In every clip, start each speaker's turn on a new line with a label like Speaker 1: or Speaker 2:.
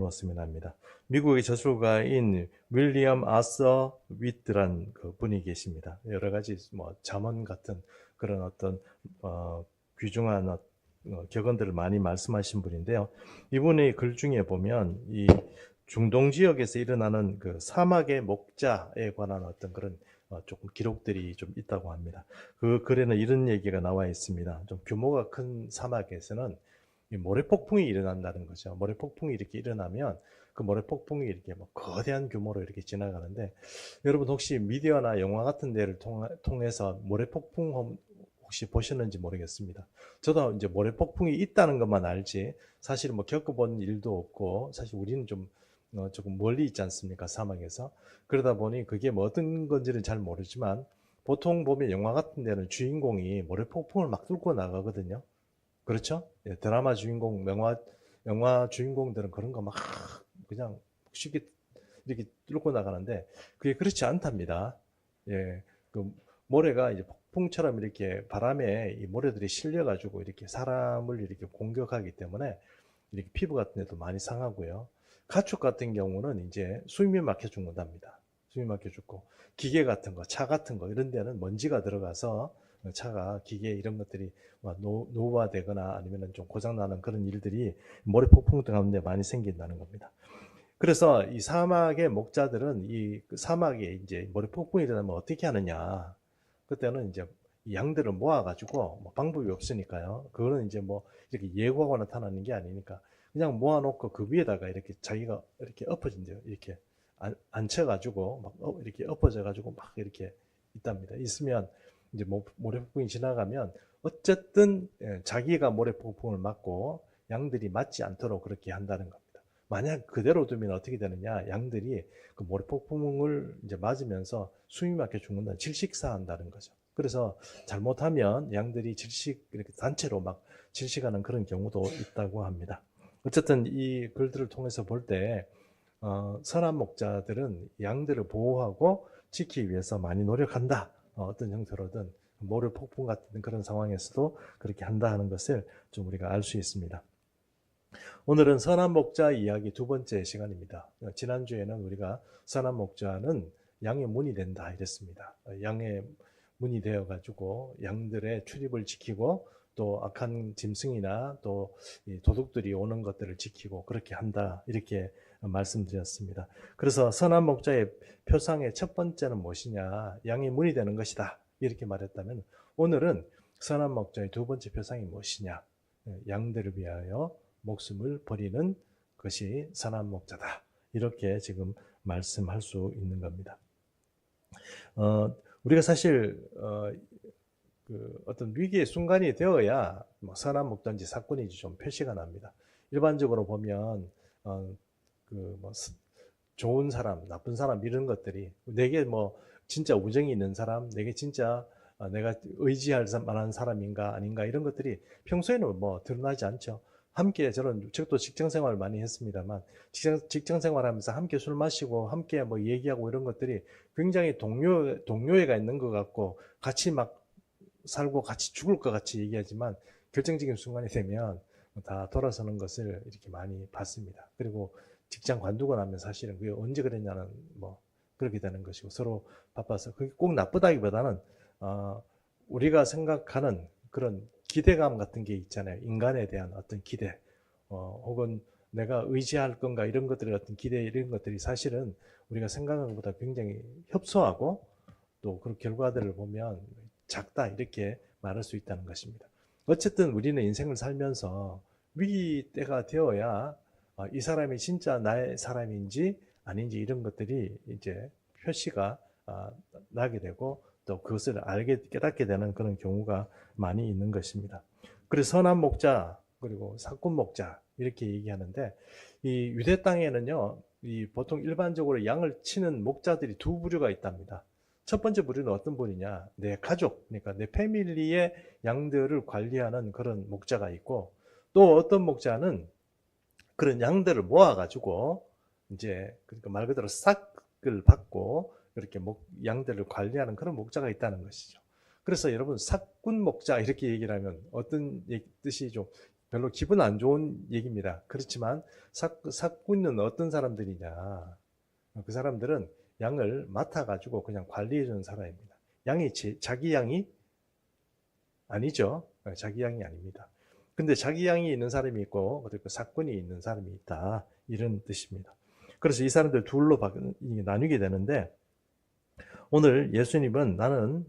Speaker 1: 놓았으면 합니다. 미국의 저술가인 윌리엄 아서 위트란 그 분이 계십니다. 여러 가지 뭐 잠언 같은 그런 어떤 귀중한 격언들을 많이 말씀하신 분인데요. 이분의 글 중에 보면 이 중동 지역에서 일어나는 그 사막의 목자에 관한 어떤 그런 조금 기록들이 좀 있다고 합니다. 그 글에는 이런 얘기가 나와 있습니다. 좀 규모가 큰 사막에서는 이 모래폭풍이 일어난다는 거죠. 모래폭풍이 이렇게 일어나면 그 모래폭풍이 이렇게 뭐 거대한 규모로 이렇게 지나가는데, 여러분 혹시 미디어나 영화 같은 데를 통해서 모래폭풍 혹시 보셨는지 모르겠습니다. 저도 이제 모래폭풍이 있다는 것만 알지 사실 뭐 겪어본 일도 없고, 사실 우리는 좀 조금 멀리 있지 않습니까? 사막에서. 그러다 보니 그게 뭐 어떤 건지는 잘 모르지만, 보통 보면 영화 같은 데는 주인공이 모래폭풍을 막 뚫고 나가거든요. 그렇죠? 예, 드라마 주인공, 영화 주인공들은 그런 거 막 그냥 쉽게 이렇게 뚫고 나가는데, 그게 그렇지 않답니다. 예, 그 모래가 이제 폭풍처럼 이렇게 바람에 이 모래들이 실려가지고 이렇게 사람을 이렇게 공격하기 때문에 이렇게 피부 같은 데도 많이 상하고요. 가축 같은 경우는 이제 숨이 막혀 죽는답니다. 숨이 막혀 죽고, 기계 같은 거, 차 같은 거 이런 데는 먼지가 들어가서 차가, 기계 이런 것들이 노후화되거나 아니면 좀 고장나는 그런 일들이 모래 폭풍 가운데 많이 생긴다는 겁니다. 그래서 이 사막의 목자들은 이 사막에 이제 모래 폭풍이 일어나면 어떻게 하느냐. 그때는 이제 이 양들을 모아가지고, 뭐 방법이 없으니까요. 그거는 이제 뭐 이렇게 예고하고 나타나는 게 아니니까 그냥 모아놓고 그 위에다가 이렇게 자기가 이렇게 엎어진대요. 이렇게 앉혀가지고 막 이렇게 엎어져가지고 막 이렇게 있답니다. 있으면 이제 모래폭풍이 지나가면 어쨌든 자기가 모래폭풍을 맞고 양들이 맞지 않도록 그렇게 한다는 겁니다. 만약 그대로 두면 어떻게 되느냐? 양들이 그 모래폭풍을 이제 맞으면서 숨이 막혀 죽는다, 질식사한다는 거죠. 그래서 잘못하면 양들이 질식, 이렇게 단체로 막 질식하는 그런 경우도 있다고 합니다. 어쨌든 이 글들을 통해서 볼 때, 선한 목자들은 양들을 보호하고 지키기 위해서 많이 노력한다. 어떤 형태로든 모래 폭풍 같은 그런 상황에서도 그렇게 한다 하는 것을 좀 우리가 알 수 있습니다. 오늘은 선한 목자 이야기 두 번째 시간입니다. 지난주에는 우리가 선한 목자는 양의 문이 된다 이랬습니다. 양의 문이 되어가지고 양들의 출입을 지키고, 또 악한 짐승이나 또 도둑들이 오는 것들을 지키고 그렇게 한다, 이렇게 말씀드렸습니다. 그래서 선한 목자의 표상의 첫 번째는 무엇이냐? 양의 문이 되는 것이다, 이렇게 말했다면, 오늘은 선한 목자의 두 번째 표상이 무엇이냐? 양들을 위하여 목숨을 버리는 것이 선한 목자다, 이렇게 지금 말씀할 수 있는 겁니다. 우리가 사실 어떤 위기의 순간이 되어야 뭐 선한 목자인지 사건인지 좀 표시가 납니다. 일반적으로 보면 뭐 좋은 사람, 나쁜 사람 이런 것들이, 내게 뭐 진짜 우정이 있는 사람, 내게 진짜 내가 의지할 만한 사람인가 아닌가, 이런 것들이 평소에는 뭐 드러나지 않죠. 함께, 저도 직장 생활을 많이 했습니다만, 직장 생활하면서 함께 술 마시고 함께 뭐 얘기하고 이런 것들이 굉장히 동료애가 있는 것 같고, 같이 막 살고 같이 죽을 것 같이 얘기하지만, 결정적인 순간이 되면 다 돌아서는 것을 이렇게 많이 봤습니다. 그리고 직장 관두고 나면 사실은 그게 언제 그랬냐는 뭐 그렇게 되는 것이고, 서로 바빠서 그게 꼭 나쁘다기보다는 우리가 생각하는 그런 기대감 같은 게 있잖아요. 인간에 대한 어떤 기대, 혹은 내가 의지할 건가, 이런 것들의 어떤 기대, 이런 것들이 사실은 우리가 생각하는 것보다 굉장히 협소하고, 또 그 결과들을 보면 작다, 이렇게 말할 수 있다는 것입니다. 어쨌든 우리는 인생을 살면서 위기 때가 되어야 이 사람이 진짜 나의 사람인지 아닌지, 이런 것들이 이제 표시가 나게 되고, 또 그것을 깨닫게 되는 그런 경우가 많이 있는 것입니다. 그래서 선한 목자 그리고 사꾼 목자 이렇게 얘기하는데, 이 유대 땅에는요, 이 보통 일반적으로 양을 치는 목자들이 두 부류가 있답니다. 첫 번째 부류는 어떤 분이냐? 내 가족, 그러니까 내 패밀리의 양들을 관리하는 그런 목자가 있고, 또 어떤 목자는 그런 양들을 모아가지고 이제, 그러니까 말 그대로 싹을 받고 그렇게 양들을 관리하는 그런 목자가 있다는 것이죠. 그래서 여러분, 사꾼 목자 이렇게 얘기를 하면 어떤 뜻이 좀 별로 기분 안 좋은 얘기입니다. 그렇지만 사꾼은 어떤 사람들이냐? 그 사람들은 양을 맡아가지고 그냥 관리해주는 사람입니다. 양이 자기 양이 아니죠. 자기 양이 아닙니다. 근데 자기 양이 있는 사람이 있고 그리고 사꾼이 있는 사람이 있다. 이런 뜻입니다. 그래서 이 사람들 둘로 나뉘게 되는데 오늘 예수님은 나는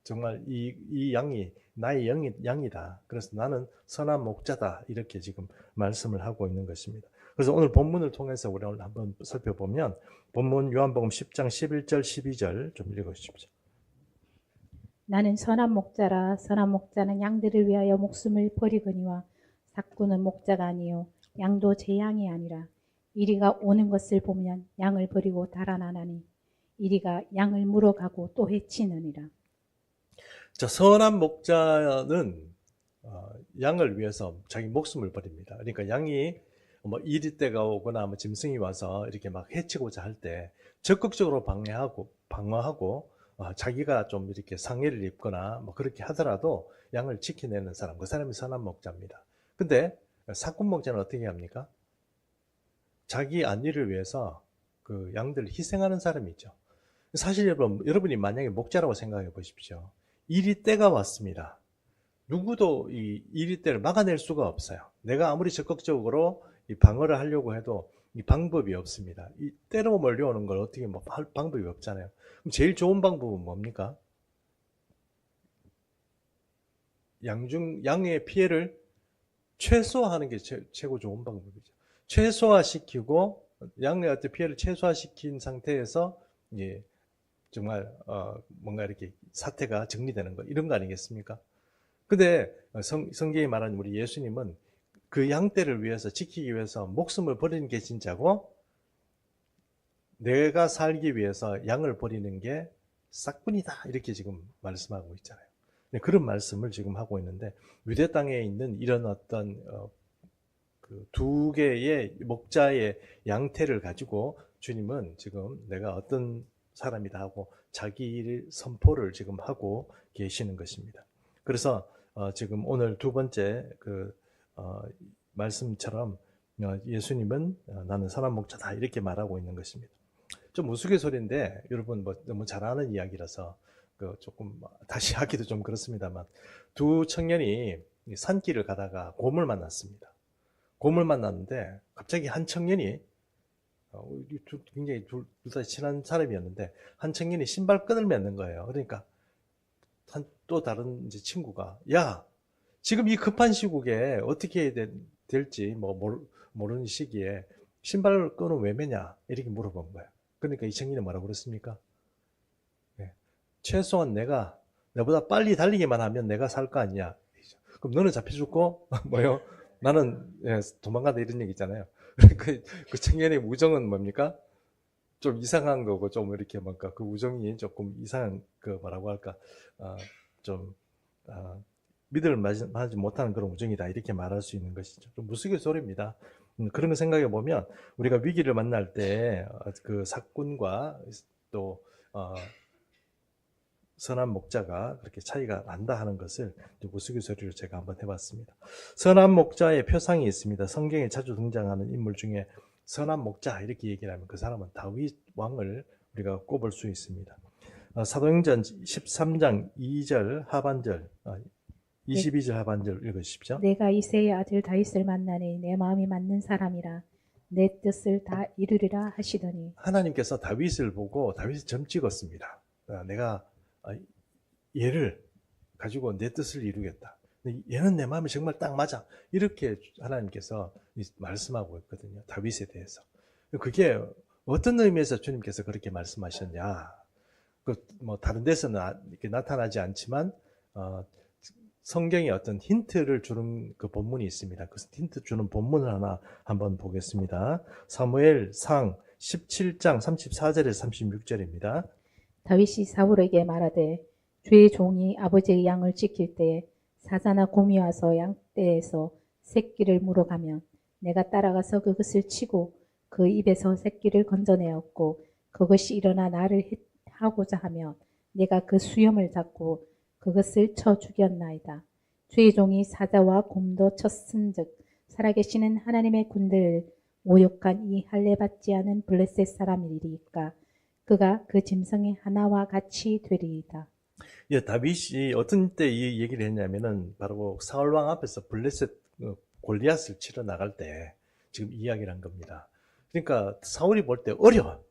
Speaker 1: 정말 이 양이 나의 양이다. 그래서 나는 선한 목자다. 이렇게 지금 말씀을 하고 있는 것입니다. 그래서 오늘 본문을 통해서 우리 오늘 한번 살펴보면 본문 요한복음 10장 11절 12절 좀 읽어주십시오.
Speaker 2: 나는 선한 목자라. 선한 목자는 양들을 위하여 목숨을 버리거니와 사꾼은 목자가 아니요 양도 제 양이 아니라 이리가 오는 것을 보면 양을 버리고 달아나나니 이리가 양을 물어가고 또 해치느니라.
Speaker 1: 자, 선한 목자는 양을 위해서 자기 목숨을 버립니다. 그러니까 양이 뭐 이리떼가 오거나 뭐 짐승이 와서 이렇게 막 해치고자 할 때 적극적으로 방어하고 자기가 좀 이렇게 상해를 입거나 뭐 그렇게 하더라도 양을 지켜내는 사람, 그 사람이 선한 목자입니다. 근데 사꾼 목자는 어떻게 합니까? 자기 안위를 위해서 그 양들을 희생하는 사람이죠. 사실 여러분이 만약에 목자라고 생각해 보십시오. 이리떼가 왔습니다. 누구도 이 이리떼를 막아낼 수가 없어요. 내가 아무리 적극적으로 이 방어를 하려고 해도 이 방법이 없습니다. 이 때로 몰려오는 걸 어떻게 뭐 할 방법이 없잖아요. 그럼 제일 좋은 방법은 뭡니까? 양의 피해를 최소화하는 게 최고 좋은 방법이죠. 최소화시키고 양의 어떤 피해를 최소화시킨 상태에서 예, 정말 뭔가 이렇게 사태가 정리되는 것 이런 거 아니겠습니까? 근데 성경이 말하는 우리 예수님은 그 양떼를 위해서 지키기 위해서 목숨을 버리는 게 진짜고 내가 살기 위해서 양을 버리는 게 싹꾼이다 이렇게 지금 말씀하고 있잖아요. 그런 말씀을 지금 하고 있는데 유대 땅에 있는 이런 어떤 그 두 개의 목자의 양태를 가지고 주님은 지금 내가 어떤 사람이다 하고 자기 선포를 지금 하고 계시는 것입니다. 그래서 지금 오늘 두 번째 그 말씀처럼 예수님은 나는 선한 목자다 이렇게 말하고 있는 것입니다. 좀 우스갯소리인데 여러분 뭐 너무 잘 아는 이야기라서 조금 다시 하기도 좀 그렇습니다만 두 청년이 산길을 가다가 곰을 만났습니다. 곰을 만났는데 갑자기 한 청년이 굉장히 둘 다 친한 사람이었는데 한 청년이 신발끈을 맺는 거예요. 그러니까 또 다른 이제 친구가 야 지금 이 급한 시국에 어떻게 해야 될지 모르는 시기에 신발끈을 왜 매냐 이렇게 물어본 거예요. 그러니까 이 청년이 뭐라고 그랬습니까? 네. 최소한 내보다 빨리 달리기만 하면 내가 살 거 아니냐. 그럼 너는 잡혀 죽고 뭐요? 나는 도망간다 이런 얘기 있잖아요. 그 청년의 우정은 뭡니까? 좀 이상한 거고 좀 이렇게 뭔가 그 우정이 조금 이상한 그 뭐라고 할까 좀 믿음을 하지 못하는 그런 우정이다 이렇게 말할 수 있는 것이죠. 좀 무스갯소리입니다. 그런 거 생각해 보면 우리가 위기를 만날 때 그 사꾼과 또 선한 목자가 그렇게 차이가 난다 하는 것을 우스갯소리로 제가 한번 해봤습니다. 선한 목자의 표상이 있습니다. 성경에 자주 등장하는 인물 중에 선한 목자 이렇게 얘기를 하면 그 사람은 다윗 왕을 우리가 꼽을 수 있습니다. 사도행전 13장 2절 하반절 22절 하반절 읽으십시오.
Speaker 2: 내가 이새의 아들 다윗을 만나니 내 마음이 맞는 사람이라 내 뜻을 다 이루리라 하시더니
Speaker 1: 하나님께서 다윗을 보고 다윗을 점 찍었습니다. 내가 얘를 가지고 내 뜻을 이루겠다. 얘는 내 마음이 정말 딱 맞아. 이렇게 하나님께서 말씀하고 있거든요. 다윗에 대해서. 그게 어떤 의미에서 주님께서 그렇게 말씀하셨냐. 뭐 다른 데서는 이렇게 나타나지 않지만 성경에 어떤 힌트를 주는 그 본문이 있습니다. 그 힌트 주는 본문을 하나 한번 보겠습니다. 사무엘상 17장 34절에서 36절입니다.
Speaker 2: 다윗이 사울에게 말하되 주의 종이 아버지의 양을 지킬 때에 사자나 곰이 와서 양떼에서 새끼를 물어가면 내가 따라가서 그것을 치고 그 입에서 새끼를 건져내었고 그것이 일어나 나를 하고자 하면 내가 그 수염을 잡고 그것을 쳐 죽였나이다. 주의 종이 사자와 곰도 쳤은즉 살아계시는 하나님의 군대를 모욕한 이 할례받지 않은 블레셋 사람이리까 그가 그 짐승의 하나와 같이 되리이다.
Speaker 1: 예, 다윗이 어떤 때 이 얘기를 했냐면은 바로 사울 왕 앞에서 블레셋 골리앗을 치러 나갈 때 지금 이야기를 한 겁니다. 그러니까 사울이 볼 때 어려워.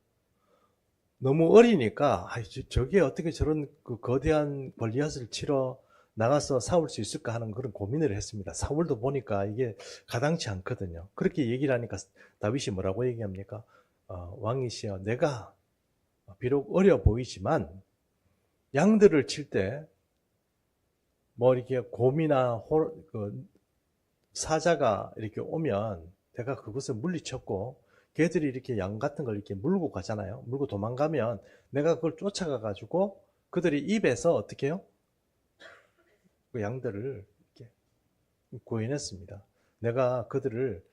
Speaker 1: 너무 어리니까 저게 어떻게 저런 그 거대한 골리앗을 치러 나가서 싸울 수 있을까 하는 그런 고민을 했습니다. 사울도 보니까 이게 가당치 않거든요. 그렇게 얘기를 하니까 다윗이 뭐라고 얘기합니까? 왕이시여, 내가 비록 어려 보이지만 양들을 칠 때 뭐 이렇게 곰이나 사자가 이렇게 오면 내가 그것을 물리쳤고 걔들이 이렇게 양 같은 걸 이렇게 물고 가잖아요. 물고 도망가면 내가 그걸 쫓아가 가지고 그들이 입에서 어떻게 해요? 그 양들을 이렇게 구해냈습니다. 내가 그들을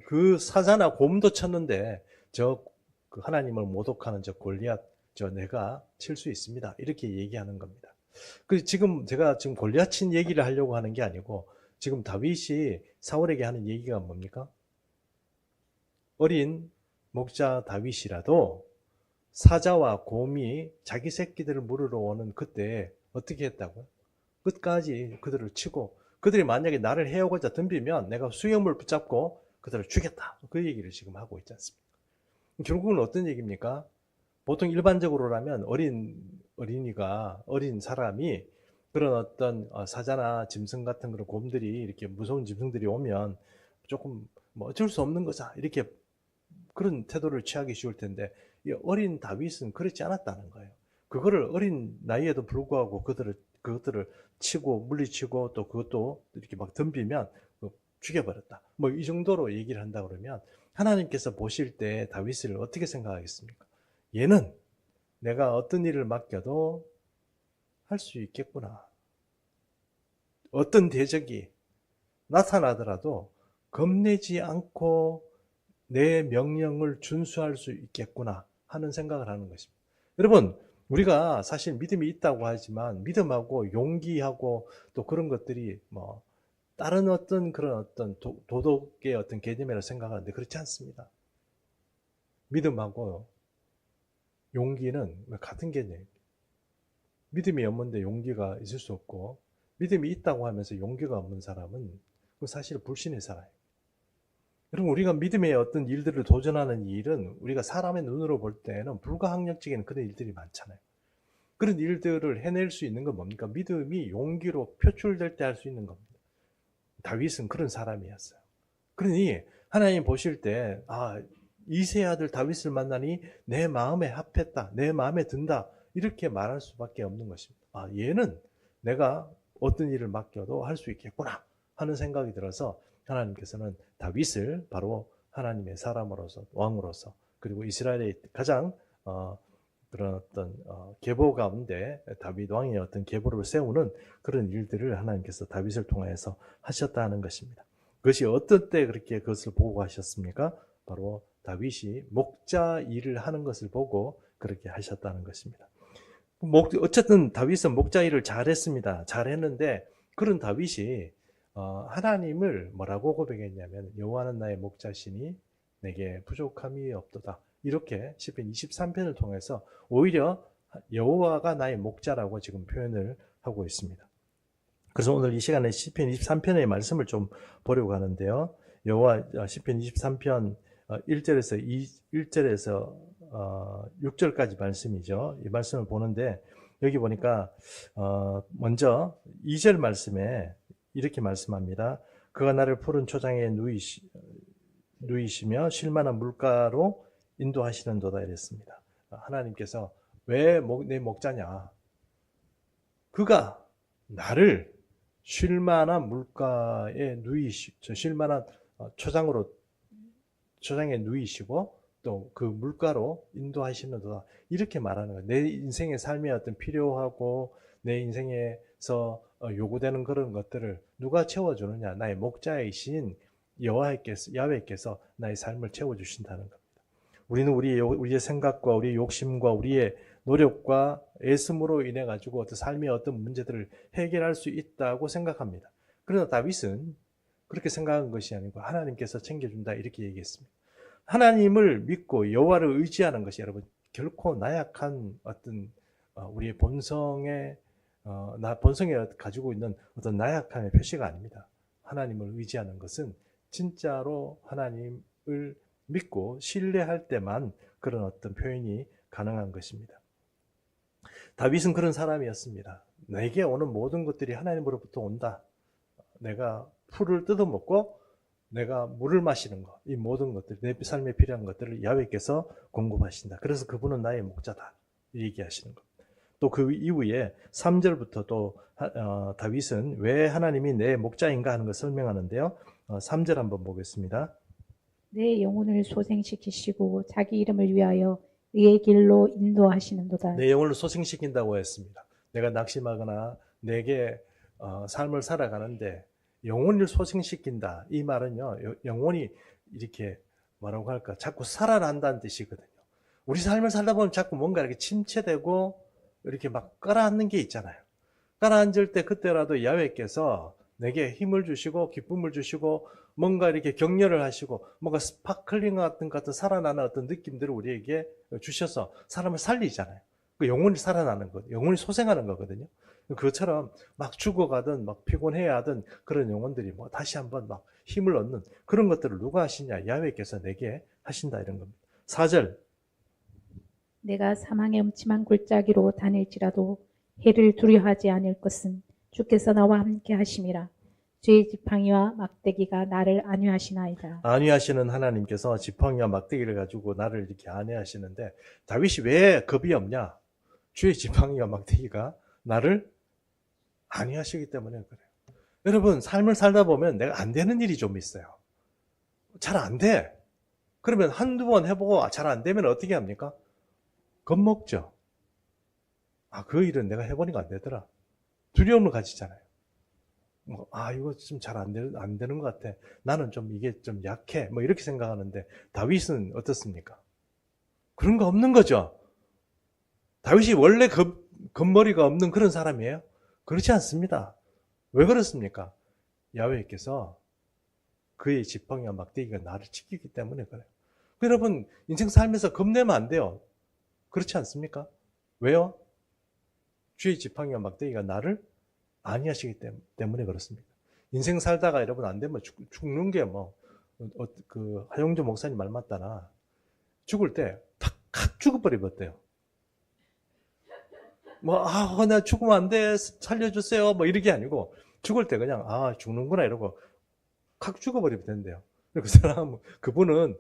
Speaker 1: 그 사자나 곰도 쳤는데 그 하나님을 모독하는 저 골리앗 내가 칠 수 있습니다. 이렇게 얘기하는 겁니다. 지금 제가 지금 골리앗 친 얘기를 하려고 하는 게 아니고 지금 다윗이 사울에게 하는 얘기가 뭡니까? 어린 목자 다윗이라도 사자와 곰이 자기 새끼들을 물으러 오는 그때 어떻게 했다고요? 끝까지 그들을 치고 그들이 만약에 나를 해오고자 덤비면 내가 수염을 붙잡고 그들을 죽였다. 그 얘기를 지금 하고 있지 않습니까? 결국은 어떤 얘기입니까? 보통 일반적으로라면 어린 사람이 그런 어떤 사자나 짐승 같은 그런 곰들이 이렇게 무서운 짐승들이 오면 조금 뭐 어쩔 수 없는 거자 이렇게 그런 태도를 취하기 쉬울 텐데 이 어린 다윗은 그렇지 않았다는 거예요. 그거를 어린 나이에도 불구하고 그것들을 치고 물리치고 또 그것도 이렇게 막 덤비면 죽여버렸다. 뭐 이 정도로 얘기를 한다 그러면 하나님께서 보실 때 다윗을 어떻게 생각하겠습니까? 얘는 내가 어떤 일을 맡겨도 할 수 있겠구나. 어떤 대적이 나타나더라도 겁내지 않고 내 명령을 준수할 수 있겠구나 하는 생각을 하는 것입니다. 여러분, 우리가 사실 믿음이 있다고 하지만 믿음하고 용기하고 또 그런 것들이 뭐 다른 그런 도덕의 어떤 개념이라고 생각하는데 그렇지 않습니다. 믿음하고 용기는 같은 개념입니다. 믿음이 없는데 용기가 있을 수 없고 믿음이 있다고 하면서 용기가 없는 사람은 사실 불신의 사람이에요. 여러분, 우리가 믿음의 어떤 일들을 도전하는 일은 우리가 사람의 눈으로 볼 때는 불가항력적인 그런 일들이 많잖아요. 그런 일들을 해낼 수 있는 건 뭡니까? 믿음이 용기로 표출될 때 할 수 있는 겁니다. 다윗은 그런 사람이었어요. 그러니 하나님 보실 때 이세 아들 다윗을 만나니 내 마음에 합했다. 내 마음에 든다. 이렇게 말할 수밖에 없는 것입니다. 얘는 내가 어떤 일을 맡겨도 할 수 있겠구나 하는 생각이 들어서 하나님께서는 다윗을 바로 하나님의 사람으로서 왕으로서 그리고 이스라엘의 가장 그런 어떤 계보 가운데 다윗 왕의 어떤 계보를 세우는 그런 일들을 하나님께서 다윗을 통해서 하셨다는 것입니다. 그것이 어떤 때 그렇게 그것을 보고 하셨습니까? 바로 다윗이 목자 일을 하는 것을 보고 그렇게 하셨다는 것입니다. 어쨌든 다윗은 목자 일을 잘했습니다. 잘했는데 그런 다윗이 하나님을 뭐라고 고백했냐면 여호와는 나의 목자시니 내게 부족함이 없도다. 이렇게 시편 23편을 통해서 오히려 여호와가 나의 목자라고 지금 표현을 하고 있습니다. 그래서 오늘 이 시간에 시편 23편의 말씀을 좀 보려고 하는데요. 시편 23편 1절에서 6절까지 말씀이죠. 이 말씀을 보는데 여기 보니까 먼저 2절 말씀에 이렇게 말씀합니다. 그가 나를 푸른 초장에 누이시며 쉴만한 물가로 인도하시는도다 이랬습니다. 하나님께서 왜 내 목자냐? 그가 나를 쉴만한 물가에 쉴만한 초장에 누이시고 또 그 물가로 인도하시는도다 이렇게 말하는 거예요. 내 인생의 삶의 어떤 필요하고 내 인생에서 요구되는 그런 것들을 누가 채워주느냐? 나의 목자이신 야훼께서 나의 삶을 채워주신다는 겁니다. 우리는 우리의 생각과 우리의 욕심과 우리의 노력과 애씀으로 인해 가지고 삶의 어떤 문제들을 해결할 수 있다고 생각합니다. 그러나 다윗은 그렇게 생각한 것이 아니고 하나님께서 챙겨준다 이렇게 얘기했습니다. 하나님을 믿고 여호와를 의지하는 것이 여러분 결코 나약한 어떤 우리의 본성에 가지고 있는 어떤 나약함의 표시가 아닙니다. 하나님을 의지하는 것은 진짜로 하나님을 믿고 신뢰할 때만 그런 어떤 표현이 가능한 것입니다. 다윗은 그런 사람이었습니다. 내게 오는 모든 것들이 하나님으로부터 온다. 내가 풀을 뜯어먹고 내가 물을 마시는 것, 이 모든 것들, 내 삶에 필요한 것들을 야훼께서 공급하신다. 그래서 그분은 나의 목자다. 얘기하시는 것. 또 그 이후에 3절부터 또 다윗은 왜 하나님이 내 목자인가 하는 것을 설명하는데요. 3절 한번 보겠습니다.
Speaker 2: 내 영혼을 소생시키시고 자기 이름을 위하여 의의 길로 인도하시는도다.
Speaker 1: 내 영혼을 소생시킨다고 했습니다. 내가 낙심하거나 내게 삶을 살아가는데 영혼을 소생시킨다. 이 말은요, 영혼이 이렇게 뭐라고 할까, 자꾸 살아난다는 뜻이거든요. 우리 삶을 살다 보면 자꾸 뭔가 이렇게 침체되고 이렇게 막 깔아앉는 게 있잖아요. 깔아앉을 때 그때라도 야훼께서 내게 힘을 주시고 기쁨을 주시고 뭔가 이렇게 격려를 하시고 뭔가 스파클링 같은 살아나는 어떤 느낌들을 우리에게 주셔서 사람을 살리잖아요. 그 영혼이 살아나는 것, 영혼이 소생하는 거거든요. 그것처럼 막 죽어가든 막 피곤해야 하든 그런 영혼들이 뭐 다시 한번 막 힘을 얻는 그런 것들을 누가 하시냐? 야훼께서 내게 하신다 이런 겁니다. 4절.
Speaker 2: 내가 사망의 음침한 골짜기로 다닐지라도 해를 두려워하지 않을 것은 주께서 나와 함께 하심이라. 주의 지팡이와 막대기가 나를 안위하시나이다.
Speaker 1: 안위하시는 하나님께서 지팡이와 막대기를 가지고 나를 이렇게 안위하시는데 다윗이 왜 겁이 없냐? 주의 지팡이와 막대기가 나를 안위하시기 때문에 그래요. 여러분, 삶을 살다 보면 내가 안 되는 일이 좀 있어요. 잘 안 돼. 그러면 한두 번 해보고 잘 안 되면 어떻게 합니까? 겁먹죠. 그 일은 내가 해보니까 안 되더라. 두려움을 가지잖아요. 이거 좀 잘 안 되는 것 같아. 나는 좀 이게 좀 약해. 뭐 이렇게 생각하는데 다윗은 어떻습니까? 그런 거 없는 거죠. 다윗이 원래 겁머리가 없는 그런 사람이에요? 그렇지 않습니다. 왜 그렇습니까? 야훼께서 그의 지팡이와 막대기가 나를 지키기 때문에 그래요. 여러분, 인생 살면서 겁내면 안 돼요. 그렇지 않습니까? 왜요? 주의 지팡이와 막대기가 나를 안위하시기 때문에 그렇습니다. 인생 살다가 여러분 안 되면 죽는 게 하용조 목사님 말 맞다나 죽을 때 탁 죽어버리면 나 죽으면 안 돼, 살려주세요, 이렇게 아니고, 죽을 때 그냥, 죽는구나, 이러고, 칵 죽어버리면 된대요. 그분은,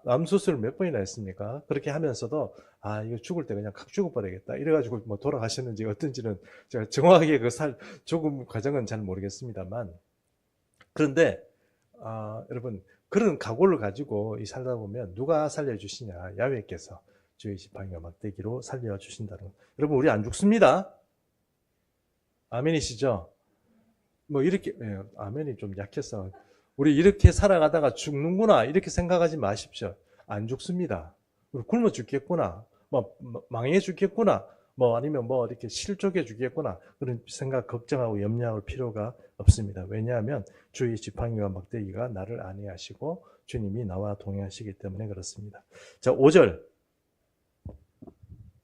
Speaker 1: 암수술 몇 번이나 했습니까? 그렇게 하면서도, 이거 죽을 때 그냥 칵 죽어버리겠다. 이래가지고 돌아가셨는지 어떤지는 제가 정확하게 죽음 과정은 잘 모르겠습니다만. 그런데, 여러분, 그런 각오를 가지고 살다 보면 누가 살려주시냐? 야훼께서. 주의 지팡이와 막대기로 살려주신다는 것. 여러분, 우리 안 죽습니다. 아멘이시죠? 이렇게, 아멘이 좀 약해서. 우리 이렇게 살아가다가 죽는구나, 이렇게 생각하지 마십시오. 안 죽습니다. 우리 굶어 죽겠구나, 망해 죽겠구나, 아니면 이렇게 실족해 죽겠구나, 그런 생각, 걱정하고 염려할 필요가 없습니다. 왜냐하면 주의 지팡이와 막대기가 나를 안위하시고 주님이 나와 동행하시기 때문에 그렇습니다. 자, 5절.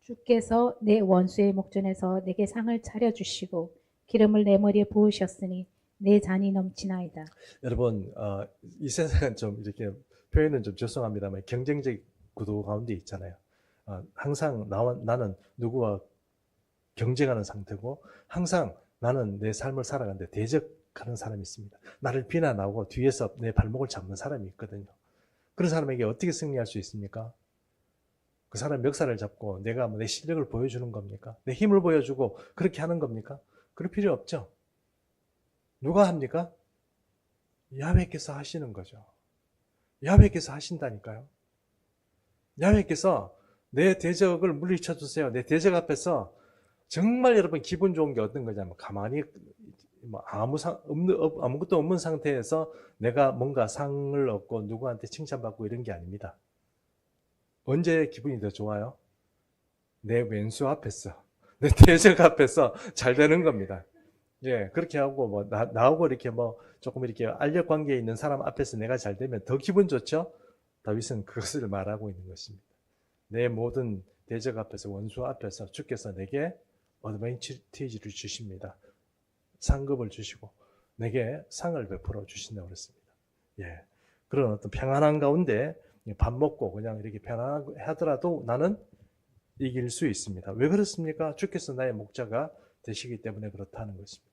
Speaker 2: 주께서 내 원수의 목전에서 내게 상을 차려주시고 기름을 내 머리에 부으셨으니 내 잔이 넘치나이다.
Speaker 1: 여러분, 이 세상은 좀 이렇게 표현은 좀 죄송합니다만 경쟁적 구도 가운데 있잖아요. 항상 나는 누구와 경쟁하는 상태고 항상 나는 내 삶을 살아가는데 대적하는 사람이 있습니다. 나를 비난하고 뒤에서 내 발목을 잡는 사람이 있거든요. 그런 사람에게 어떻게 승리할 수 있습니까? 그 사람 멱살을 잡고 내가 내 실력을 보여주는 겁니까? 내 힘을 보여주고 그렇게 하는 겁니까? 그럴 필요 없죠. 누가 합니까? 야훼께서 하시는 거죠. 야훼께서 하신다니까요. 야훼께서 내 대적을 물리쳐 주세요. 내 대적 앞에서 정말 여러분 기분 좋은 게 어떤 거냐면 가만히 아무것도 없는 상태에서 내가 뭔가 상을 얻고 누구한테 칭찬받고 이런 게 아닙니다. 언제 기분이 더 좋아요? 내 왼수 앞에서, 내 대적 앞에서 잘 되는 겁니다. 예, 그렇게 하고 뭐 나하고 이렇게 뭐 조금 이렇게 알력 관계에 있는 사람 앞에서 내가 잘 되면 더 기분 좋죠? 다윗은 그것을 말하고 있는 것입니다. 내 모든 대적 앞에서 원수 앞에서 주께서 내게 어드밴티지를 주십니다. 상급을 주시고 내게 상을 베풀어 주신다고 그랬습니다. 예. 그런 어떤 평안한 가운데 밥 먹고 그냥 이렇게 편안하더라도 나는 이길 수 있습니다. 왜 그렇습니까? 주께서 나의 목자가 되시기 때문에 그렇다는 것입니다.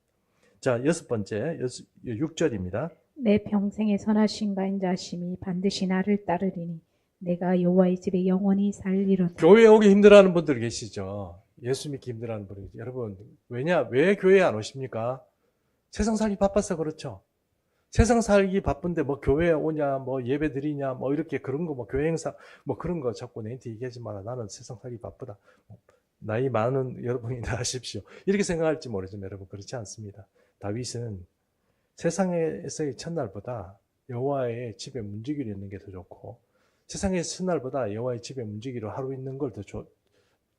Speaker 1: 자, 6번째, 6절입니다.
Speaker 2: 내 평생의 선하심과 인자심이 반드시 나를 따르리니 내가 여호와의 집에 영원히 살리로다.
Speaker 1: 교회 오기 힘들어하는 분들 계시죠? 예수 믿기 힘들어하는 분들. 여러분, 왜 교회에 안 오십니까? 세상 살기 바빠서 그렇죠. 세상 살기 바쁜데 뭐 교회에 오냐, 뭐 예배 드리냐, 뭐 이렇게 그런 거, 뭐 교회 행사, 뭐 그런 거 자꾸 내한테 얘기하지 마라. 나는 세상 살기 바쁘다. 나이 많은 여러분이나 하십시오. 이렇게 생각할지 모르지만 여러분 그렇지 않습니다. 다윗은 세상에서의 첫날보다 여호와의 집에 문지기로 있는 게 더 좋고 세상의 첫날보다 여호와의 집에 문지기로 하루 있는 걸 더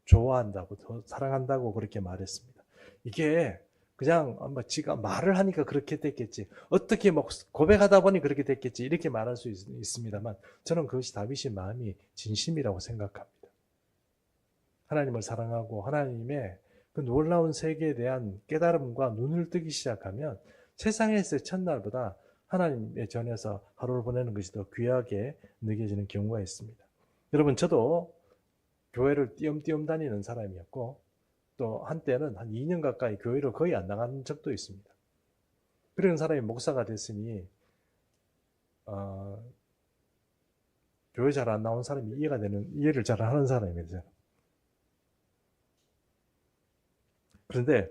Speaker 1: 좋아한다고, 더 사랑한다고 그렇게 말했습니다. 이게 그냥 지가 말을 하니까 그렇게 됐겠지. 어떻게 뭐 고백하다 보니 그렇게 됐겠지. 이렇게 말할 수 있습니다만 저는 그것이 다윗의 마음이 진심이라고 생각합니다. 하나님을 사랑하고 하나님의 그 놀라운 세계에 대한 깨달음과 눈을 뜨기 시작하면 세상에서의 첫날보다 하나님의 전에서 하루를 보내는 것이 더 귀하게 느껴지는 경우가 있습니다. 여러분, 저도 교회를 띄엄띄엄 다니는 사람이었고 또 한때는 한 2년 가까이 교회를 거의 안 나간 적도 있습니다. 그런 사람이 목사가 됐으니 교회 잘 안 나온 사람이 이해를 잘 하는 사람입니다. 그런데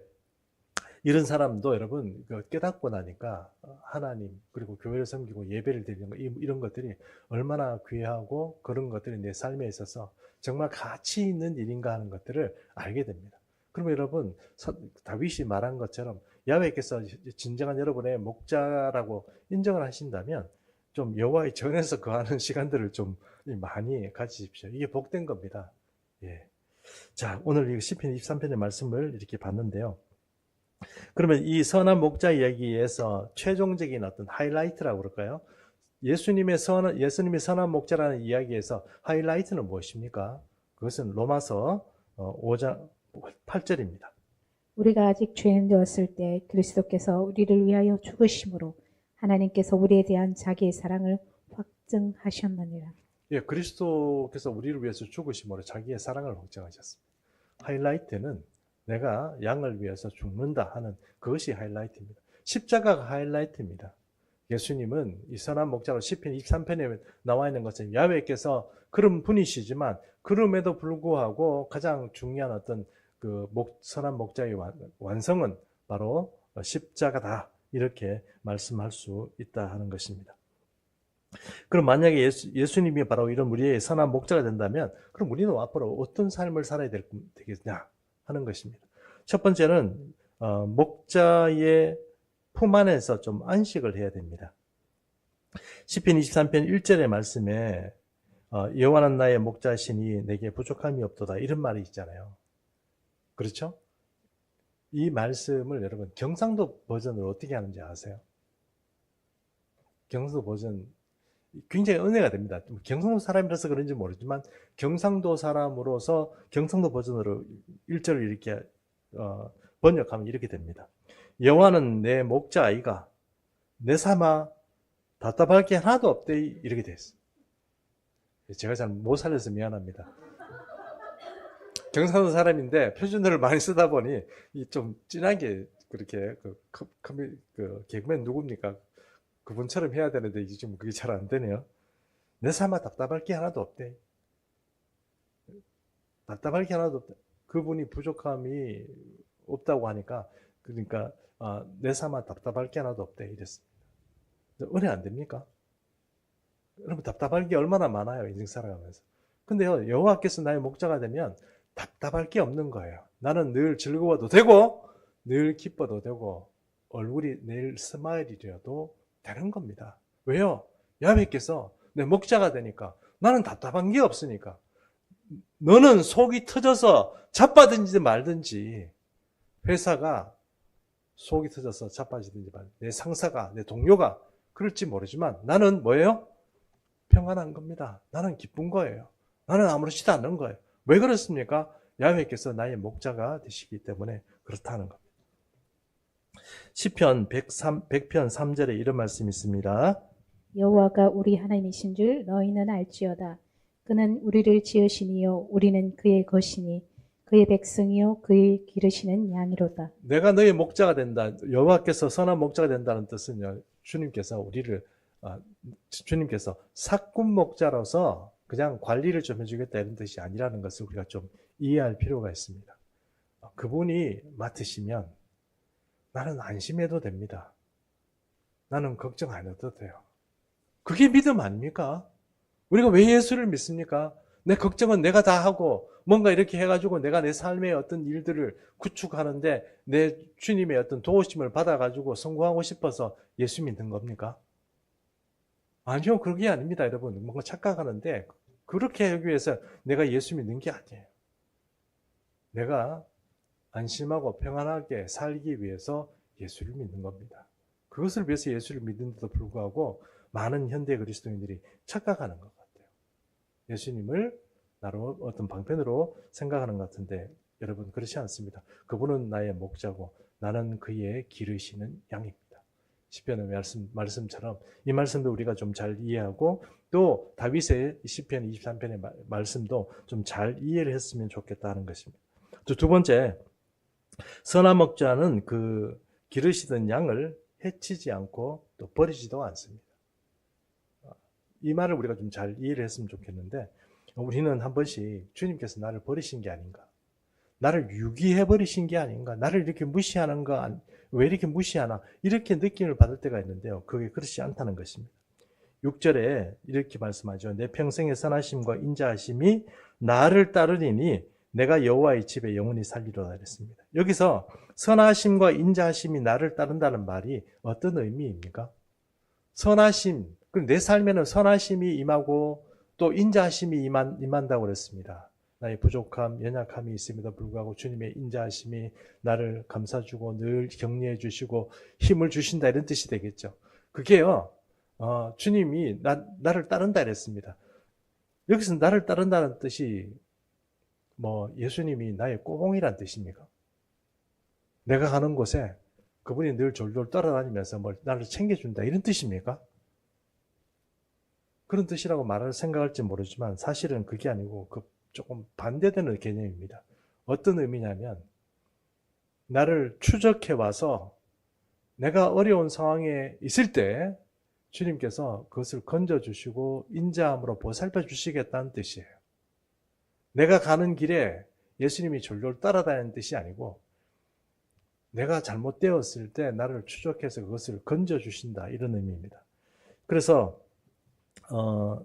Speaker 1: 이런 사람도 여러분 깨닫고 나니까 하나님 그리고 교회를 섬기고 예배를 드리는 거 이런 것들이 얼마나 귀하고 그런 것들이 내 삶에 있어서 정말 가치 있는 일인가 하는 것들을 알게 됩니다. 그러면 여러분 다윗이 말한 것처럼 야훼께서 진정한 여러분의 목자라고 인정을 하신다면 좀 여호와의 전에서 거하는 시간들을 좀 많이 가지십시오. 이게 복된 겁니다. 예. 자, 오늘 이 시편 23편의 말씀을 이렇게 봤는데요. 그러면 이 선한 목자 이야기에서 최종적인 어떤 하이라이트라고 그럴까요? 예수님의 선한 목자라는 이야기에서 하이라이트는 무엇입니까? 그것은 로마서 5장 8절입니다.
Speaker 2: 우리가 아직 죄인 되었을 때 그리스도께서 우리를 위하여 죽으심으로 하나님께서 우리에 대한 자기의 사랑을 확증하셨느니라.
Speaker 1: 예, 그리스도께서 우리를 위해서 죽으심으로 자기의 사랑을 확증하셨습니다. 하이라이트는 내가 양을 위해서 죽는다 하는 그것이 하이라이트입니다. 십자가가 하이라이트입니다. 예수님은 이 선한 목자로 시편 23편에 나와 있는 것은 야훼께서 그런 분이시지만 그럼에도 불구하고 가장 중요한 어떤 그 선한 목자의 완성은 바로 십자가다 이렇게 말씀할 수 있다 하는 것입니다. 그럼 만약에 예수님이 바로 이런 우리의 선한 목자가 된다면 그럼 우리는 앞으로 어떤 삶을 살아야 되겠냐 하는 것입니다. 첫 번째는 목자의 품 안에서 좀 안식을 해야 됩니다. 시편 23편 1절의 말씀에 여호와는 나의 목자시니 내게 부족함이 없도다 이런 말이 있잖아요. 그렇죠? 이 말씀을 여러분 경상도 버전으로 어떻게 하는지 아세요? 경상도 버전 굉장히 은혜가 됩니다. 경상도 사람이라서 그런지 모르지만 경상도 사람으로서 경상도 버전으로 1절을 이렇게 번역하면 이렇게 됩니다. 여호와는 내 목자이가 내 삼아 답답할 게 하나도 없대 이렇게 됐어요. 제가 잘 못 살려서 미안합니다. 경상도 사람인데 표준어를 많이 쓰다 보니 좀 진하게 그렇게 개그맨 누굽니까? 그분처럼 해야 되는데 이제 좀 그게 잘 안 되네요. 내 삶아 답답할 게 하나도 없대. 답답할 게 하나도 없대. 그분이 부족함이 없다고 하니까 그러니까 내 삶아 답답할 게 하나도 없대 이랬습니다. 은혜 안 됩니까? 여러분 답답할 게 얼마나 많아요 인생 살아가면서. 근데요 여호와께서 나의 목자가 되면 답답할 게 없는 거예요. 나는 늘 즐거워도 되고 늘 기뻐도 되고 얼굴이 늘 스마일이라도 되는 겁니다. 왜요? 야훼께서 내 목자가 되니까 나는 답답한 게 없으니까 너는 속이 터져서 자빠든지 말든지 회사가 속이 터져서 자빠지든지 내 상사가, 내 동료가 그럴지 모르지만 나는 뭐예요? 평안한 겁니다. 나는 기쁜 거예요. 나는 아무렇지도 않은 거예요. 왜 그렇습니까? 야훼께서 나의 목자가 되시기 때문에 그렇다는 겁니다. 시편 100편 3절에 이런 말씀이 있습니다.
Speaker 2: 여호와가 우리 하나님이신 줄 너희는 알지어다. 그는 우리를 지으시니요 우리는 그의 것이니 그의 백성이요 그의 기르시는 양이로다.
Speaker 1: 내가 너의 목자가 된다. 여호와께서 선한 목자가 된다는 뜻은요. 주님께서 사꾼 목자로서 그냥 관리를 좀 해주겠다 이런 뜻이 아니라는 것을 우리가 좀 이해할 필요가 있습니다. 그분이 맡으시면 나는 안심해도 됩니다. 나는 걱정 안 해도 돼요. 그게 믿음 아닙니까? 우리가 왜 예수를 믿습니까? 내 걱정은 내가 다 하고 뭔가 이렇게 해가지고 내가 내 삶의 어떤 일들을 구축하는데 내 주님의 어떤 도우심을 받아가지고 성공하고 싶어서 예수 믿는 겁니까? 아니요, 그게 아닙니다, 여러분. 뭔가 착각하는데 그렇게 하기 위해서 내가 예수 믿는 게 아니에요. 내가 안심하고 평안하게 살기 위해서 예수를 믿는 겁니다. 그것을 위해서 예수를 믿는데도 불구하고 많은 현대 그리스도인들이 착각하는 것 같아요. 예수님을 나로 어떤 방편으로 생각하는 것 같은데 여러분 그렇지 않습니다. 그분은 나의 목자고 나는 그의 기르시는 양입니다. 시편의 말씀처럼 이 말씀도 우리가 좀 잘 이해하고 또 다윗의 시편 23편의 말씀도 좀 잘 이해를 했으면 좋겠다 하는 것입니다. 두 번째, 선한 목자는 그 기르시던 양을 해치지 않고 또 버리지도 않습니다. 이 말을 우리가 좀 잘 이해를 했으면 좋겠는데 우리는 한 번씩 주님께서 나를 버리신 게 아닌가, 나를 유기해 버리신 게 아닌가, 나를 이렇게 무시하는 거, 왜 이렇게 무시하나 이렇게 느낌을 받을 때가 있는데요. 그게 그렇지 않다는 것입니다. 6절에 이렇게 말씀하죠. 내 평생의 선하심과 인자하심이 나를 따르리니 내가 여호와의 집에 영원히 살리로다 그랬습니다. 여기서 선하심과 인자하심이 나를 따른다는 말이 어떤 의미입니까? 선하심, 내 삶에는 선하심이 임하고 또 인자하심이 임한다고 그랬습니다. 나의 부족함, 연약함이 있음에도 불구하고 주님의 인자하심이 나를 감싸주고 늘 격려해 주시고 힘을 주신다 이런 뜻이 되겠죠. 그게요, 주님이 나를 따른다 이랬습니다. 여기서 나를 따른다는 뜻이 예수님이 나의 꼬봉이란 뜻입니까? 내가 가는 곳에 그분이 늘 졸졸 따라다니면서 나를 챙겨준다 이런 뜻입니까? 그런 뜻이라고 말할 생각할지 모르지만 사실은 그게 아니고 조금 반대되는 개념입니다. 어떤 의미냐면 나를 추적해 와서 내가 어려운 상황에 있을 때 주님께서 그것을 건져주시고 인자함으로 보살펴 주시겠다는 뜻이에요. 내가 가는 길에 예수님이 졸졸 따라다니는 뜻이 아니고 내가 잘못되었을 때 나를 추적해서 그것을 건져주신다 이런 의미입니다. 그래서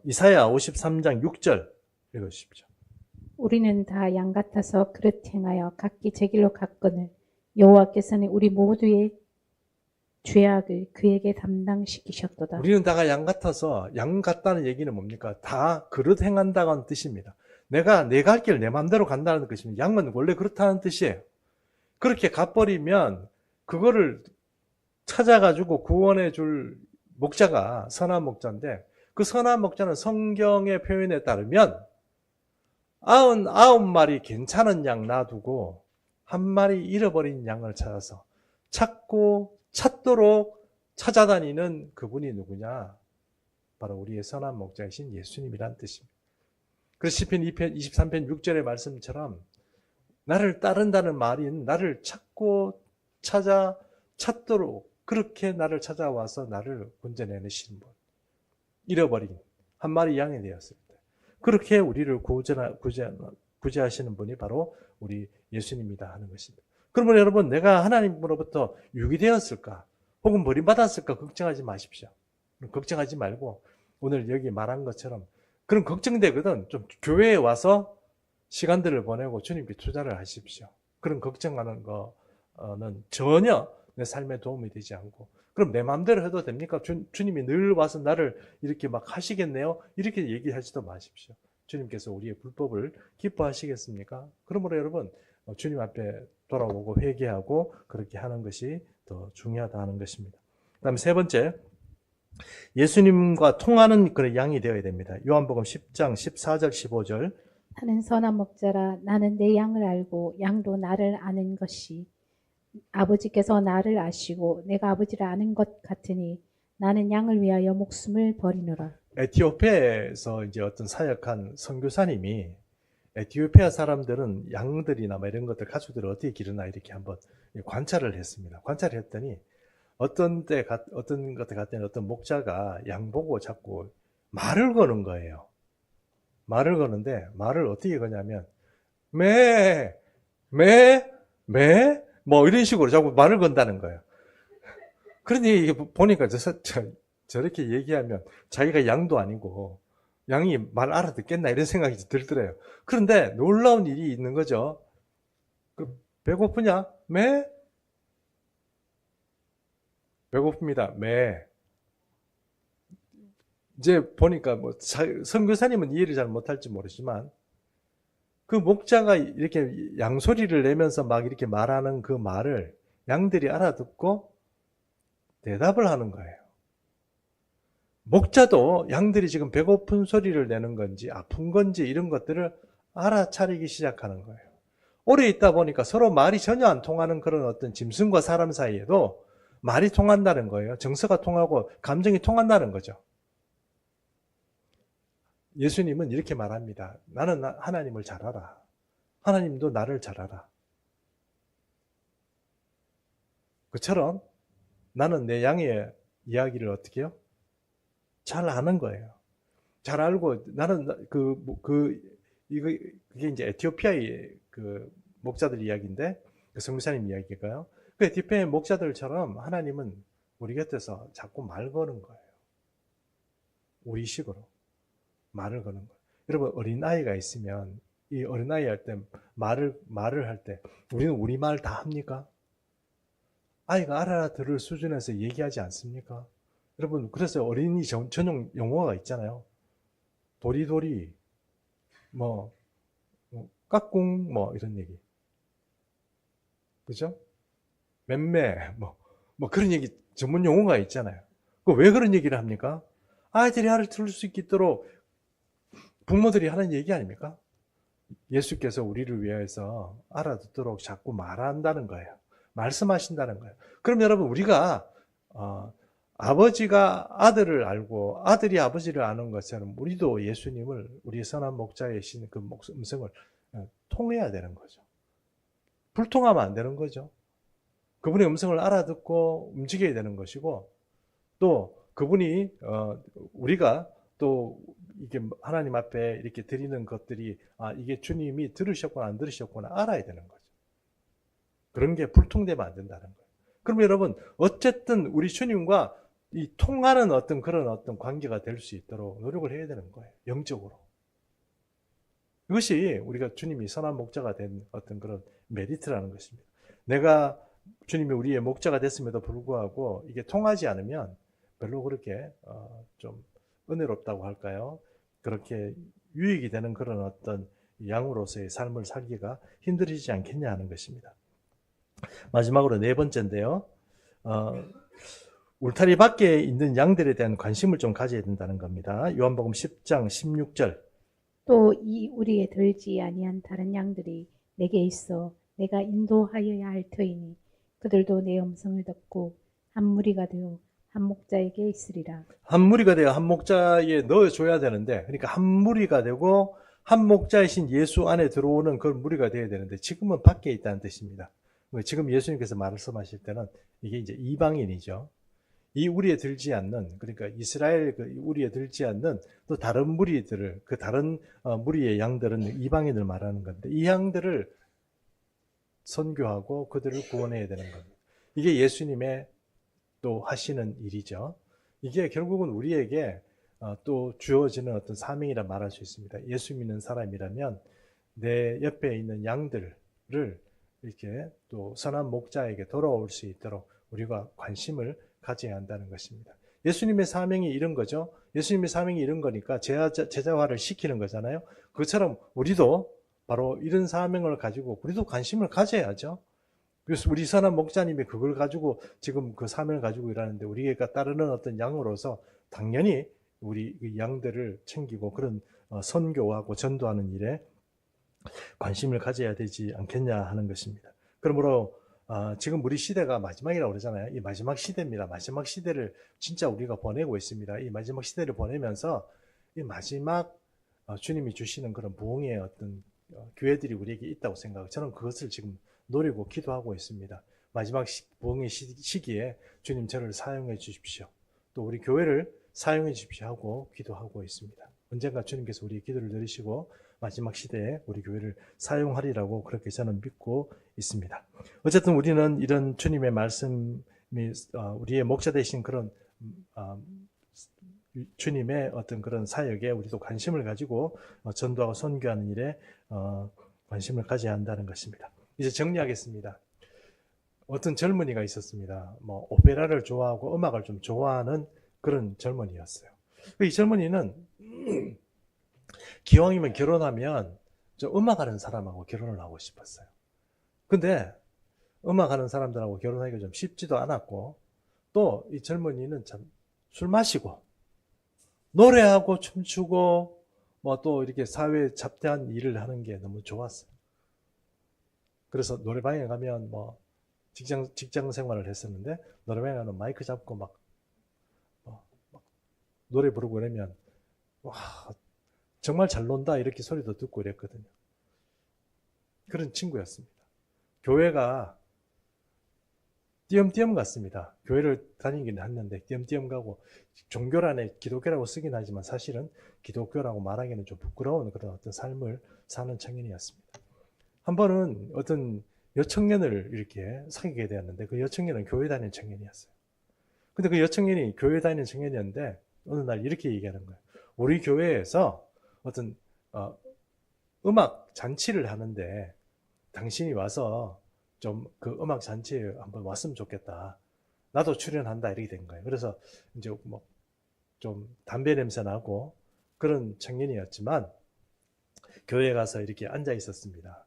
Speaker 1: 이사야 53장 6절 읽으십시오.
Speaker 2: 우리는 다 양 같아서 그릇 행하여 각기 제 길로 갔거늘 여호와께서는 우리 모두의 죄악을 그에게 담당시키셨도다.
Speaker 1: 우리는 다가 양 같아서, 양 같다는 얘기는 뭡니까? 다 그릇 행한다는 뜻입니다. 내가 내 갈 길 내 마음대로 간다는 것입니다. 양은 원래 그렇다는 뜻이에요. 그렇게 가버리면 그거를 찾아가지고 구원해 줄 목자가 선한 목자인데 그 선한 목자는 성경의 표현에 따르면 99마리 괜찮은 양 놔두고 한 마리 잃어버린 양을 찾아서 찾도록 찾아다니는 그분이 누구냐? 바로 우리의 선한 목자이신 예수님이란 뜻입니다. 그래서 시편 23편 6절의 말씀처럼 나를 따른다는 말인 나를 찾도록 그렇게 나를 찾아와서 나를 건져내시는 분, 잃어버린 한 마리 양이 되었을 때 그렇게 우리를 구제하시는 분이 바로 우리 예수님이다 하는 것입니다. 그러면 여러분, 내가 하나님으로부터 유기되었을까 혹은 버림받았을까 걱정하지 마십시오. 걱정하지 말고 오늘 여기 말한 것처럼 그런 걱정되거든 좀 교회에 와서 시간들을 보내고 주님께 투자를 하십시오. 그런 걱정하는 거는 전혀 내 삶에 도움이 되지 않고, 그럼 내 마음대로 해도 됩니까? 주님이 늘 와서 나를 이렇게 막 하시겠네요? 이렇게 얘기하지도 마십시오. 주님께서 우리의 불법을 기뻐하시겠습니까? 그러므로 여러분, 주님 앞에 돌아오고 회개하고 그렇게 하는 것이 더 중요하다 하는 것입니다. 그다음에 세 번째, 예수님과 통하는 그런 양이 되어야 됩니다. 요한복음 10장 14절 15절.
Speaker 2: 나는 선한 목자라. 나는 내 양을 알고 양도 나를 아는 것이 아버지께서 나를 아시고 내가 아버지를 아는 것 같으니 나는 양을 위하여 목숨을 버리노라.
Speaker 1: 에티오피아에서 이제 어떤 사역한 선교사님이 에티오피아 사람들은 양들이나 뭐 이런 것들 가축들을 어떻게 기르나 이렇게 한번 관찰을 했습니다. 관찰을 했더니 어떤 것들 같더니 어떤 목자가 양 보고 자꾸 말을 거는 거예요. 말을 거는데 말을 어떻게 거냐면 매, 뭐 이런 식으로 자꾸 말을 건다는 거예요. 그러니 이게 보니까 저렇게 얘기하면 자기가 양도 아니고 양이 말 알아듣겠나 이런 생각이 들더래요. 그런데 놀라운 일이 있는 거죠. 배고프냐? 배고픕니다. 이제 보니까 뭐 선교사님은 이해를 잘 못할지 모르지만 그 목자가 이렇게 양소리를 내면서 막 이렇게 말하는 그 말을 양들이 알아듣고 대답을 하는 거예요. 목자도 양들이 지금 배고픈 소리를 내는 건지 아픈 건지 이런 것들을 알아차리기 시작하는 거예요. 오래 있다 보니까 서로 말이 전혀 안 통하는 그런 어떤 짐승과 사람 사이에도 말이 통한다는 거예요. 정서가 통하고 감정이 통한다는 거죠. 예수님은 이렇게 말합니다. 나는 하나님을 잘 알아. 하나님도 나를 잘 알아. 그처럼 나는 내 양의 이야기를 어떻게 해요? 잘 아는 거예요. 잘 알고 나는 그게 이제 에티오피아의 그 목자들 이야기인데 그 선교사님 이야기일까요? 그 에티오피아의 목자들처럼 하나님은 우리 곁에서 자꾸 말 거는 거예요. 우리식으로 말을 거는 거예요. 여러분 어린아이가 있으면 이 어린아이 할 때 말을 할 때 우리는 우리 말 다 합니까? 아이가 알아들을 수준에서 얘기하지 않습니까? 여러분 그래서 어린이 전용 용어가 있잖아요. 도리도리 뭐 까꿍 뭐 이런 얘기. 그죠? 맴매 뭐 그런 얘기 전문 용어가 있잖아요. 왜 그런 얘기를 합니까? 아이들이 알아들을 수 있도록 부모들이 하는 얘기 아닙니까? 예수께서 우리를 위해서 알아듣도록 자꾸 말한다는 거예요. 말씀하신다는 거예요. 그럼 여러분 우리가 아버지가 아들을 알고 아들이 아버지를 아는 것처럼 우리도 예수님을 우리 선한 목자의 신 그 음성을 통해야 되는 거죠. 불통하면 안 되는 거죠. 그분의 음성을 알아듣고 움직여야 되는 것이고 또 그분이 우리가 또 이게 하나님 앞에 이렇게 드리는 것들이 이게 주님이 들으셨구나 안 들으셨구나 알아야 되는 거죠. 그런 게 불통되면 안 된다는 거예요. 그럼 여러분 어쨌든 우리 주님과 이 통하는 그런 관계가 될 수 있도록 노력을 해야 되는 거예요. 영적으로. 이것이 우리가 주님이 선한 목자가 된 어떤 그런 메리트라는 것입니다. 내가 주님이 우리의 목자가 됐음에도 불구하고 이게 통하지 않으면 별로 그렇게 좀 은혜롭다고 할까요? 그렇게 유익이 되는 그런 어떤 양으로서의 삶을 살기가 힘들어지지 않겠냐 하는 것입니다. 마지막으로 네 번째인데요. 울타리 밖에 있는 양들에 대한 관심을 좀 가져야 된다는 겁니다. 요한복음 10장 16절.
Speaker 2: 또 이 우리에 들지 아니한 다른 양들이 내게 있어 내가 인도하여야 할 터이니 그들도 내 음성을 듣고 한 무리가 되어 한 목자에게 있으리라.
Speaker 1: 한 무리가 되어 한 목자에 넣어줘야 되는데, 그러니까 한 무리가 되고 한 목자이신 예수 안에 들어오는 그런 무리가 되어야 되는데 지금은 밖에 있다는 뜻입니다. 지금 예수님께서 말씀하실 때는 이게 이제 이방인이죠. 이 우리에 들지 않는, 그러니까 이스라엘 그 우리에 들지 않는 또 다른 무리들을, 그 다른 무리의 양들은 이방인을 말하는 건데 이 양들을 선교하고 그들을 구원해야 되는 겁니다. 이게 예수님의 또 하시는 일이죠. 이게 결국은 우리에게 또 주어지는 어떤 사명이라 말할 수 있습니다. 예수 믿는 사람이라면 내 옆에 있는 양들을 이렇게 또 선한 목자에게 돌아올 수 있도록 우리가 관심을 가져야 한다는 것입니다. 예수님의 사명이 이런 거죠. 예수님의 사명이 이런 거니까 제자화를 시키는 거잖아요. 그것처럼 우리도 바로 이런 사명을 가지고 우리도 관심을 가져야죠. 그래서 우리 선한 목자님이 그걸 가지고 지금 그 사명을 가지고 일하는데 우리가 따르는 어떤 양으로서 당연히 우리 그 양들을 챙기고 그런 선교하고 전도하는 일에 관심을 가져야 되지 않겠냐 하는 것입니다. 그러므로 지금 우리 시대가 마지막이라고 그러잖아요. 이 마지막 시대입니다. 마지막 시대를 진짜 우리가 보내고 있습니다. 이 마지막 시대를 보내면서 이 마지막 주님이 주시는 그런 부흥의 어떤 교회들이 우리에게 있다고 생각하고 저는 그것을 지금 노리고 기도하고 있습니다. 마지막 부흥의 시기에 주님 저를 사용해 주십시오. 또 우리 교회를 사용해 주십시오 하고 기도하고 있습니다. 언젠가 주님께서 우리의 기도를 들으시고 마지막 시대에 우리 교회를 사용하리라고 그렇게 저는 믿고 있습니다. 어쨌든 우리는 이런 주님의 말씀이 우리의 목자 되신 그런 주님의 어떤 그런 사역에 우리도 관심을 가지고 전도하고 선교하는 일에 관심을 가져야 한다는 것입니다. 이제 정리하겠습니다. 어떤 젊은이가 있었습니다. 뭐 오페라를 좋아하고 음악을 좀 좋아하는 그런 젊은이였어요. 이 젊은이는 기왕이면 결혼하면 저 음악하는 사람하고 결혼을 하고 싶었어요. 근데 음악하는 사람들하고 결혼하기가 좀 쉽지도 않았고 또 이 젊은이는 참 술 마시고 노래하고 춤추고 뭐 또 이렇게 사회에 잡다한 일을 하는 게 너무 좋았어요. 그래서 노래방에 가면 뭐 직장 생활을 했었는데 노래방에 가면 마이크 잡고 막 노래 부르고 이러면 와 정말 잘 논다 이렇게 소리도 듣고 이랬거든요. 그런 친구였습니다. 교회가 띄엄띄엄 갔습니다. 교회를 다니긴 했는데 띄엄띄엄 가고 종교란에 기독교라고 쓰긴 하지만 사실은 기독교라고 말하기는 좀 부끄러운 그런 어떤 삶을 사는 청년이었습니다. 한 번은 어떤 여청년을 이렇게 사귀게 되었는데 그 여청년은 교회 다니는 청년이었어요. 근데 그 여청년이 교회 다니는 청년이었는데 어느 날 이렇게 얘기하는 거예요. 우리 교회에서 어떤 음악 잔치를 하는데 당신이 와서 좀 그 음악 잔치에 한번 왔으면 좋겠다. 나도 출연한다 이렇게 된 거예요. 그래서 이제 뭐 좀 담배 냄새 나고 그런 청년이었지만 교회에 가서 이렇게 앉아 있었습니다.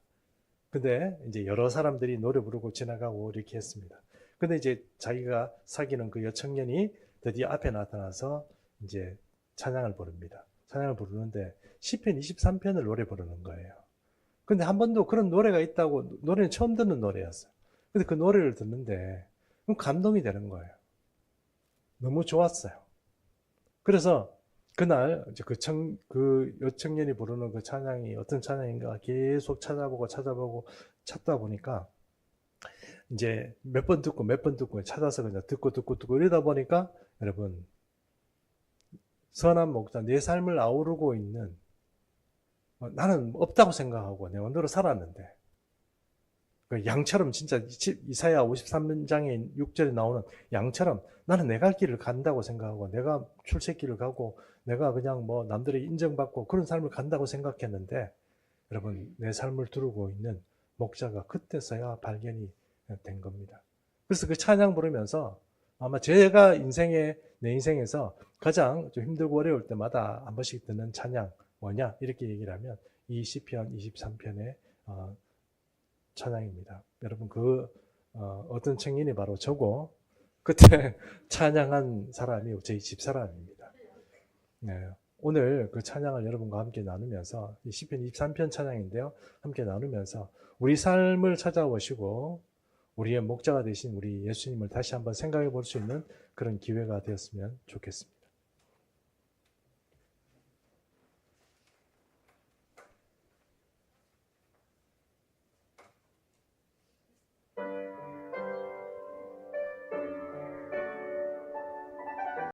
Speaker 1: 근데 이제 여러 사람들이 노래 부르고 지나가고 이렇게 했습니다. 근데 이제 자기가 사귀는 그 여청년이 드디어 앞에 나타나서 이제 찬양을 부릅니다. 찬양을 부르는데 시편 23편을 노래 부르는 거예요. 근데 한 번도 그런 노래가 있다고 노래는 처음 듣는 노래였어요. 근데 그 노래를 듣는데 감동이 되는 거예요. 너무 좋았어요. 그래서 그날 그 여청년이 부르는 그 찬양이 어떤 찬양인가 계속 찾아보고 찾다 보니까 이제 몇 번 듣고 찾아서 그냥 듣고 이러다 보니까 여러분 선한 목자 내 삶을 아우르고 있는 나는 없다고 생각하고 내 원대로 살았는데 양처럼 진짜 이사야 53장의 6절에 나오는 양처럼 나는 내 갈 길을 간다고 생각하고 내가 출첵길을 가고 내가 그냥 뭐 남들의 인정받고 그런 삶을 간다고 생각했는데 여러분 내 삶을 두르고 있는 목자가 그때서야 발견이 된 겁니다. 그래서 그 찬양 부르면서 아마 제가 내 인생에서 가장 좀 힘들고 어려울 때마다 한 번씩 듣는 찬양 뭐냐 이렇게 얘기를 하면 이 시편 23편의 찬양입니다. 여러분 어떤 청년이 바로 저고 그때 찬양한 사람이 저희 집사람입니다. 네, 오늘 그 찬양을 여러분과 함께 나누면서 이 시편 23편 찬양인데요. 함께 나누면서 우리 삶을 찾아보시고 우리의 목자가 되신 우리 예수님을 다시 한번 생각해 볼 수 있는 그런 기회가 되었으면 좋겠습니다.